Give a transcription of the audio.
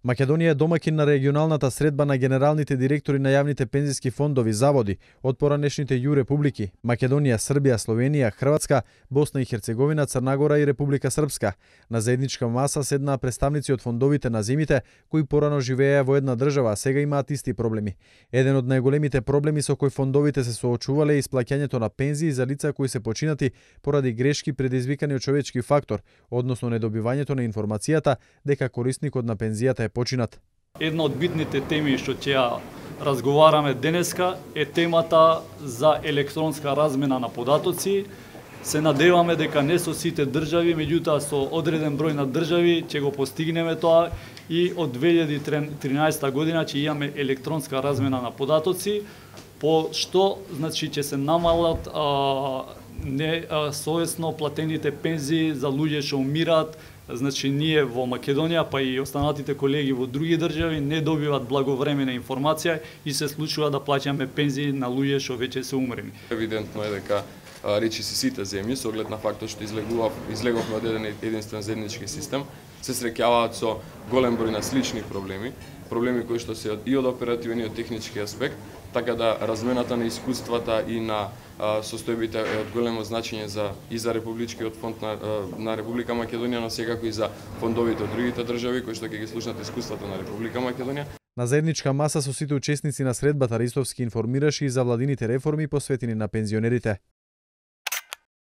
Македонија е домакин на регионалната средба на генералните директори на јавните пензиски фондови заводи од поранешните ЈУ републики Македонија, Србија, Словенија, Хрватска, Босна и Херцеговина, Црна Гора и Република Српска. На заедничка маса седнаа представници од фондовите на земите кои порано живееја во една држава, а сега имаат исти проблеми. Еден од најголемите проблеми со кои фондовите се соочувале е исплаќањето на пензии за лица кои се починати поради грешки предизвикани од човечки фактор, односно недобивањето на информацијата дека корисникот на пензијата е починат. Една од битните теми што ќе ја разговараме денеска е темата за електронска размена на податоци. Се надеваме дека не со сите држави, меѓутоа со одреден број на држави ќе го постигнеме тоа и од 2013 година ќе имаме електронска размена на податоци, по што значи ќе се намалат несовесно платените пензии за луѓе што умираат. Значи ние во Македонија, па и останатите колеги во други држави не добиваат благовремена информација и се случува да плаќаме пензии на луѓе што веќе се умрени. Евидентно е дека речиси сите земји, со оглед на фактот што излеговме од единствен заеднички систем, се среќаваат со голем број на слични проблеми кои што се и од оперативен и од технички аспект, така да размената на искуствата и на состојбите е од големо значење и за Републичкиот фонд на Република Македонија, но секако и за фондовите од другите држави кои што ќе ги слушнат искуствата на Република Македонија. На заедничка маса со сите учесници на средбата Ристовски информираше и за владините реформи посветени на пензионерите.